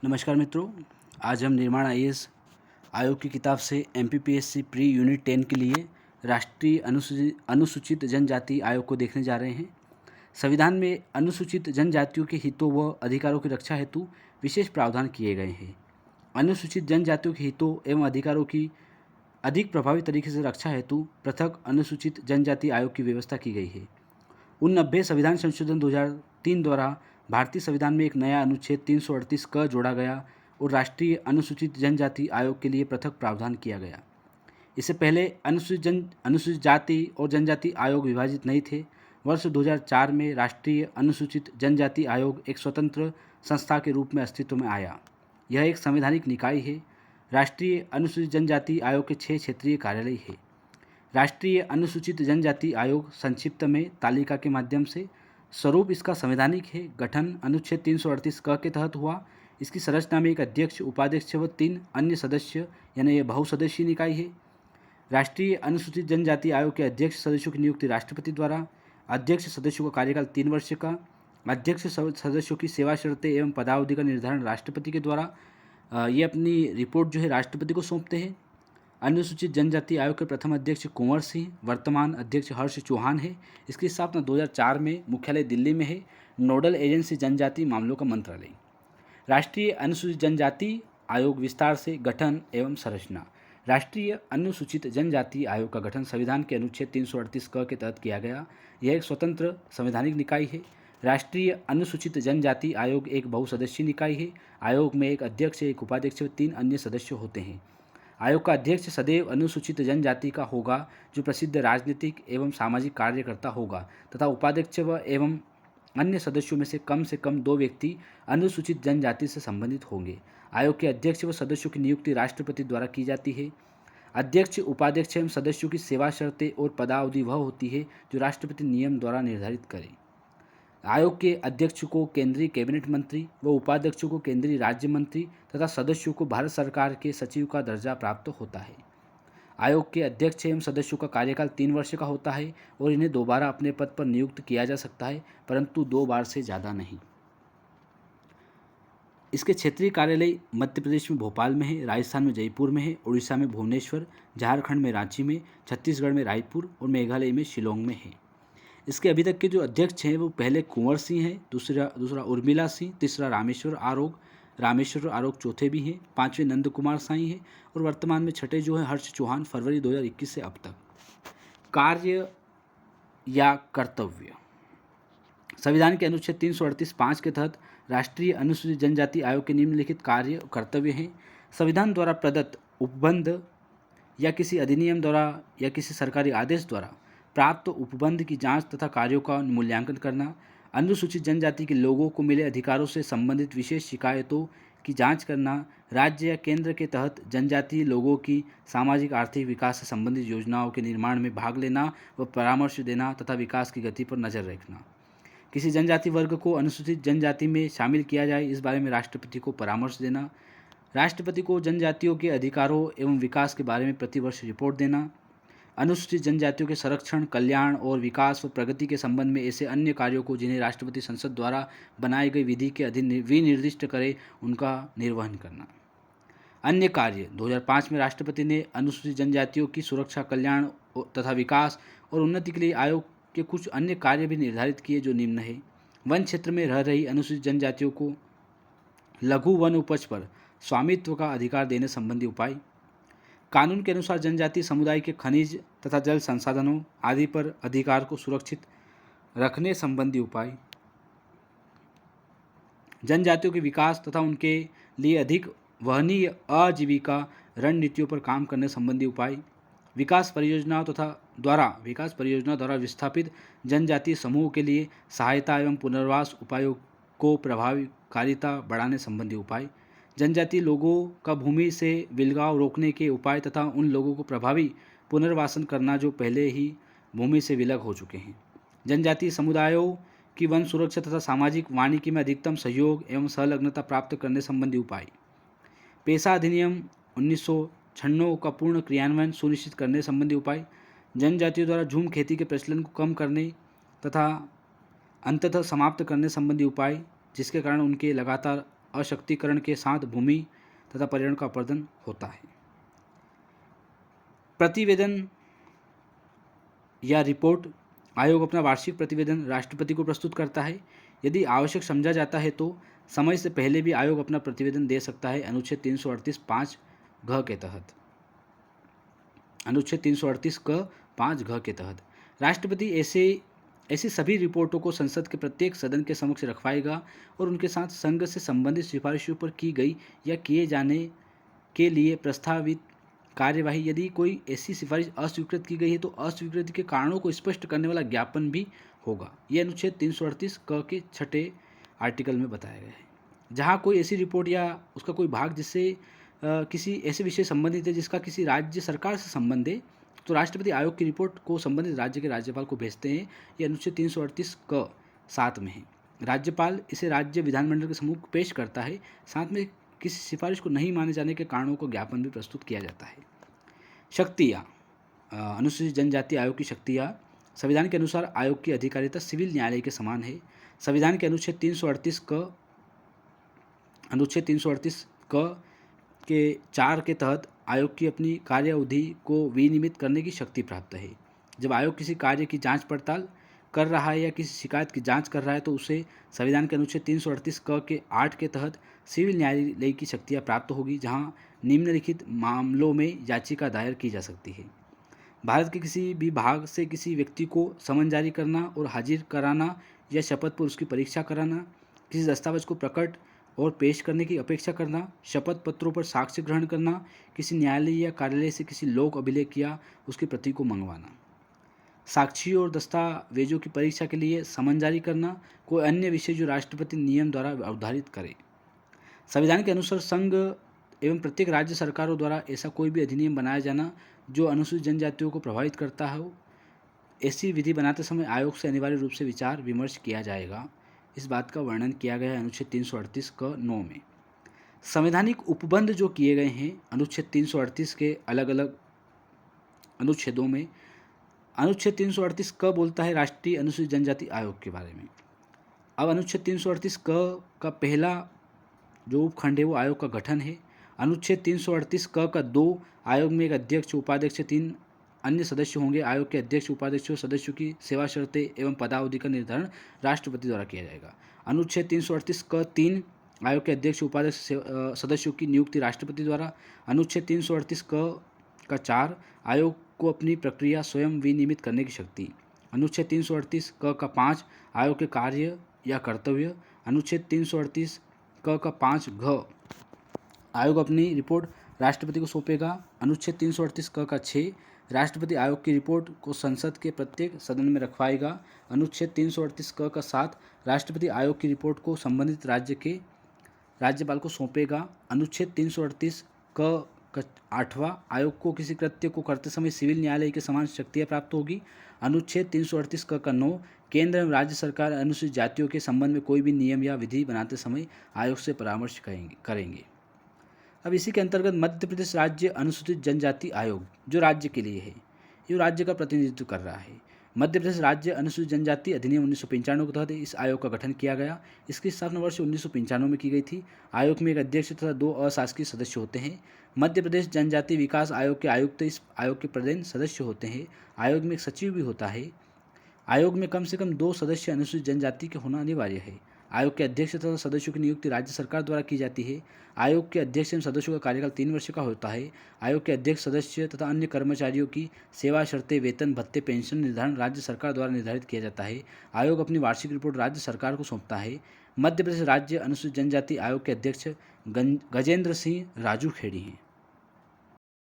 नमस्कार मित्रों। आज हम निर्माण आईएएस आयोग की किताब से एमपीपीएससी प्री यूनिट 10 के लिए राष्ट्रीय अनुसूचित जनजाति आयोग को देखने जा रहे हैं। संविधान में अनुसूचित जनजातियों के हितों व अधिकारों की रक्षा हेतु विशेष प्रावधान किए गए हैं। अनुसूचित जनजातियों के हितों एवं अधिकारों की अधिक प्रभावी तरीके से रक्षा हेतु पृथक अनुसूचित जनजाति आयोग की व्यवस्था की गई है। 90 संविधान संशोधन 2003 द्वारा भारतीय संविधान में एक नया अनुच्छेद 338 क जोड़ा गया और राष्ट्रीय अनुसूचित जनजाति आयोग के लिए पृथक प्रावधान किया गया। इससे पहले अनुसूचित जाति और जनजाति आयोग विभाजित नहीं थे। वर्ष 2004 में राष्ट्रीय अनुसूचित जनजाति आयोग एक स्वतंत्र संस्था के रूप में अस्तित्व में आया। यह एक संवैधानिक निकाय है। राष्ट्रीय अनुसूचित जनजाति आयोग के 6 क्षेत्रीय कार्यालय हैं। राष्ट्रीय अनुसूचित जनजाति आयोग संक्षिप्त में तालिका के माध्यम से स्वरूप इसका संवैधानिक है। गठन अनुच्छेद 338 क के तहत हुआ। इसकी संरचना में एक अध्यक्ष, उपाध्यक्ष व 3 अन्य सदस्य यानी यह बहुसदस्यीय निकाय है। राष्ट्रीय अनुसूचित जनजाति आयोग के अध्यक्ष सदस्यों की नियुक्ति राष्ट्रपति द्वारा। अध्यक्ष सदस्यों का कार्यकाल 3 वर्ष का। अध्यक्ष सदस्यों की सेवा शर्तें एवं पदावधि का निर्धारण राष्ट्रपति के द्वारा। ये अपनी रिपोर्ट जो है राष्ट्रपति को सौंपते हैं। अनुसूचित जनजाति आयोग के प्रथम अध्यक्ष कुंवर सिंह, वर्तमान अध्यक्ष हर्ष चौहान है। इसकी स्थापना 2004 में, मुख्यालय दिल्ली में है। नोडल एजेंसी जनजाति मामलों का मंत्रालय। राष्ट्रीय अनुसूचित जनजाति आयोग विस्तार से गठन एवं संरचना। राष्ट्रीय अनुसूचित जनजाति आयोग का गठन संविधान के अनुच्छेद 338 क के तहत किया गया। यह एक स्वतंत्र संवैधानिक निकाय है। राष्ट्रीय अनुसूचित जनजाति आयोग एक बहुसदस्यीय निकाय है। आयोग में एक अध्यक्ष, एक उपाध्यक्ष व 3 अन्य सदस्य होते हैं। आयोग का अध्यक्ष सदैव अनुसूचित जनजाति का होगा जो प्रसिद्ध राजनीतिक एवं सामाजिक कार्यकर्ता होगा तथा उपाध्यक्ष व एवं अन्य सदस्यों में से कम 2 व्यक्ति अनुसूचित जनजाति से संबंधित होंगे। आयोग के अध्यक्ष व सदस्यों की नियुक्ति राष्ट्रपति द्वारा की जाती है। अध्यक्ष, उपाध्यक्ष एवं सदस्यों की सेवा शर्तें और पदावधि वह होती है जो राष्ट्रपति नियम द्वारा निर्धारित करे। आयोग के अध्यक्ष को केंद्रीय कैबिनेट मंत्री व उपाध्यक्षों को केंद्रीय राज्य मंत्री तथा सदस्यों को भारत सरकार के सचिव का दर्जा प्राप्त होता है। आयोग के अध्यक्ष एवं सदस्यों का कार्यकाल 3 वर्ष का होता है और इन्हें दोबारा अपने पद पर नियुक्त किया जा सकता है, परंतु 2 बार से ज़्यादा नहीं। इसके क्षेत्रीय कार्यालय मध्य प्रदेश में भोपाल में है, राजस्थान में जयपुर में है, उड़ीसा में भुवनेश्वर, झारखंड में रांची में, छत्तीसगढ़ में रायपुर और मेघालय में शिलोंग में है। इसके अभी तक के जो अध्यक्ष हैं वो पहले कुंवर सिंह हैं, दूसरा उर्मिला सिंह, तीसरा रामेश्वर आरोग चौथे भी हैं, 5वें नंद कुमार साई हैं और वर्तमान में छठे जो है हर्ष चौहान, फरवरी 2021 से अब तक। कार्य या कर्तव्य। संविधान के अनुच्छेद 338(5) के तहत राष्ट्रीय अनुसूचित जनजाति आयोग के निम्नलिखित कार्य कर्तव्य हैं। संविधान द्वारा प्रदत्त उपबंध या किसी अधिनियम द्वारा या किसी सरकारी आदेश द्वारा प्राप्त उपबंध की जांच तथा कार्यों का मूल्यांकन करना, अनुसूचित जनजाति के लोगों को मिले अधिकारों से संबंधित विशेष शिकायतों की जांच करना, राज्य या केंद्र के तहत जनजातीय लोगों की सामाजिक आर्थिक विकास से संबंधित योजनाओं के निर्माण में भाग लेना व परामर्श देना तथा विकास की गति पर नजर रखना। किसी जनजाति वर्ग को अनुसूचित जनजाति में शामिल किया जाए, इस बारे में राष्ट्रपति को परामर्श देना। राष्ट्रपति को जनजातियों के अधिकारों एवं विकास के बारे में प्रतिवर्ष रिपोर्ट देना। अनुसूचित जनजातियों के संरक्षण, कल्याण और विकास व प्रगति के संबंध में ऐसे अन्य कार्यों को जिन्हें राष्ट्रपति संसद द्वारा बनाई गई विधि के अधीन विनिर्दिष्ट करे, उनका निर्वहन करना। अन्य कार्य। 2005 में राष्ट्रपति ने अनुसूचित जनजातियों की सुरक्षा, कल्याण तथा विकास और उन्नति के लिए आयोग के कुछ अन्य कार्य भी निर्धारित किए जो निम्न है। वन क्षेत्र में रह रही अनुसूचित जनजातियों को लघु वन उपज पर स्वामित्व का अधिकार देने संबंधी उपाय। कानून के अनुसार जनजातीय समुदाय के खनिज तथा जल संसाधनों आदि पर अधिकार को सुरक्षित रखने संबंधी उपाय। जनजातियों के विकास तथा उनके लिए अधिक वहनीय आजीविका रणनीतियों पर काम करने संबंधी उपाय। विकास परियोजनाओं द्वारा विस्थापित जनजातीय समूह के लिए सहायता एवं पुनर्वास उपायों को प्रभावकारिता बढ़ाने संबंधी उपाय। जनजातीय लोगों का भूमि से विलगाव रोकने के उपाय तथा उन लोगों को प्रभावी पुनर्वासन करना जो पहले ही भूमि से विलग हो चुके हैं। जनजातीय समुदायों की वन सुरक्षा तथा सामाजिक वानिकी में अधिकतम सहयोग एवं संलग्नता प्राप्त करने संबंधी उपाय। पेशा अधिनियम 1996 का पूर्ण क्रियान्वयन सुनिश्चित करने संबंधी उपाय। जनजातियों द्वारा झूम खेती के प्रचलन को कम करने तथा अंततः समाप्त करने संबंधी उपाय, जिसके कारण उनके लगातार अशक्तिकरण के साथ भूमि तथा पर्यावरण का अपरदन होता है। प्रतिवेदन या रिपोर्ट। आयोग अपना वार्षिक प्रतिवेदन राष्ट्रपति को प्रस्तुत करता है। यदि आवश्यक समझा जाता है तो समय से पहले भी आयोग अपना प्रतिवेदन दे सकता है, अनुच्छेद 338 5 घ के तहत। अनुच्छेद 338 क 5 घ के तहत राष्ट्रपति ऐसी सभी रिपोर्टों को संसद के प्रत्येक सदन के समक्ष रखवाएगा और उनके साथ संघ से संबंधित सिफारिशों पर की गई या किए जाने के लिए प्रस्तावित कार्यवाही, यदि कोई ऐसी सिफारिश अस्वीकृत की गई है तो अस्वीकृति के कारणों को स्पष्ट करने वाला ज्ञापन भी होगा। यह अनुच्छेद 338 क के 6 आर्टिकल में बताया गया है। जहाँ कोई ऐसी रिपोर्ट या उसका कोई भाग जिससे किसी ऐसे विषय संबंधित है जिसका किसी राज्य सरकार से संबंध है, तो राष्ट्रपति आयोग की रिपोर्ट को संबंधित राज्य के राज्यपाल को भेजते हैं। यह अनुच्छेद 338 क 7 में है। राज्यपाल इसे राज्य विधानमंडल के सम्मुख पेश करता है। साथ में किसी सिफारिश को नहीं माने जाने के कारणों को ज्ञापन भी प्रस्तुत किया जाता है। शक्तियाँ। अनुसूचित जनजाति आयोग की शक्तियाँ। संविधान के अनुसार आयोग की अधिकारिता सिविल न्यायालय के समान है। संविधान के अनुच्छेद 338 क के 4 के तहत आयोग की अपनी कार्य अवधि को विनियमित करने की शक्ति प्राप्त है। जब आयोग किसी कार्य की जांच पड़ताल कर रहा है या किसी शिकायत की जांच कर रहा है तो उसे संविधान के अनुच्छेद 338 क के 8 के तहत सिविल न्यायालय की शक्तियाँ प्राप्त होगी, जहां निम्नलिखित मामलों में याचिका दायर की जा सकती है। भारत के किसी भी भाग से किसी व्यक्ति को समन जारी करना और हाजिर कराना या शपथ पर उसकी परीक्षा कराना, किसी दस्तावेज को प्रकट और पेश करने की अपेक्षा करना, शपथ पत्रों पर साक्ष्य ग्रहण करना, किसी न्यायालय या कार्यालय से किसी लोक अभिलेख या उसकी प्रति को मंगवाना, साक्षी और दस्तावेजों की परीक्षा के लिए समन जारी करना, कोई अन्य विषय जो राष्ट्रपति नियम द्वारा अवधारित करे। संविधान के अनुसार संघ एवं प्रत्येक राज्य सरकारों द्वारा ऐसा कोई भी अधिनियम बनाया जाना जो अनुसूचित जनजातियों को प्रभावित करता हो, ऐसी विधि बनाते समय आयोग से अनिवार्य रूप से विचार विमर्श किया जाएगा। इस बात का वर्णन किया गया है अनुच्छेद 338 क 9 में। संवैधानिक उपबंध जो किए गए हैं अनुच्छेद 338 के अलग अलग अनुच्छेदों में। अनुच्छेद 338 क बोलता है राष्ट्रीय अनुसूचित जनजाति आयोग के बारे में। अब अनुच्छेद 338 क का पहला जो उपखंड है वो आयोग का गठन है। अनुच्छेद 338 क का 2 आयोग में एक अध्यक्ष, उपाध्यक्ष, 3 अन्य सदस्य होंगे। आयोग के अध्यक्ष, उपाध्यक्षों, सदस्यों की सेवा शर्तें एवं पदावधि का निर्धारण राष्ट्रपति द्वारा किया जाएगा। अनुच्छेद 338 क 3 आयोग के अध्यक्ष, उपाध्यक्ष, सदस्यों की नियुक्ति राष्ट्रपति द्वारा। अनुच्छेद 338 क का 4 आयोग को अपनी प्रक्रिया स्वयं विनियमित करने की शक्ति। अनुच्छेद 338 क का 5 आयोग के कार्य या कर्तव्य। अनुच्छेद 338 क का 5 घ आयोग अपनी रिपोर्ट राष्ट्रपति को सौंपेगा। अनुच्छेद 338 क का 6 राष्ट्रपति आयोग की रिपोर्ट को संसद के प्रत्येक सदन में रखवाएगा। अनुच्छेद 338 क का 7 राष्ट्रपति आयोग की रिपोर्ट को संबंधित राज्य के राज्यपाल को सौंपेगा। अनुच्छेद 338 क का 8वां आयोग को किसी कृत्य को करते समय सिविल न्यायालय के समान शक्तियाँ प्राप्त होगी। अनुच्छेद 338 क का 9 केंद्र एवं राज्य सरकार अनुसूचित जातियों के संबंध में कोई भी नियम या विधि बनाते समय आयोग से परामर्श करेंगे। अब इसी के अंतर्गत मध्य प्रदेश राज्य अनुसूचित जनजाति आयोग जो राज्य के लिए है, ये राज्य का प्रतिनिधित्व कर रहा है। मध्य प्रदेश राज्य अनुसूचित जनजाति अधिनियम 1995 के तहत इस आयोग का गठन किया गया। इसकी स्थापना वर्ष 1995 में की गई थी। आयोग में एक अध्यक्ष तथा 2 अशासकीय सदस्य होते हैं। मध्य प्रदेश जनजाति विकास आयोग के आयुक्त इस आयोग के प्रधान सदस्य होते हैं। आयोग में एक सचिव भी होता है। आयोग में कम से कम 2 सदस्य अनुसूचित जनजाति के होना अनिवार्य है। आयोग के अध्यक्ष तथा सदस्यों की नियुक्ति राज्य सरकार द्वारा की जाती है। आयोग के अध्यक्ष एवं सदस्यों का कार्यकाल 3 वर्ष का होता है। आयोग के अध्यक्ष, सदस्य तथा अन्य कर्मचारियों की सेवा शर्तें, वेतन, भत्ते, पेंशन निर्धारण राज्य सरकार द्वारा निर्धारित किया जाता है। आयोग अपनी वार्षिक रिपोर्ट राज्य सरकार को सौंपता है। मध्य प्रदेश राज्य अनुसूचित जनजाति आयोग के अध्यक्ष गजेंद्र सिंह राजू खेड़ी हैं।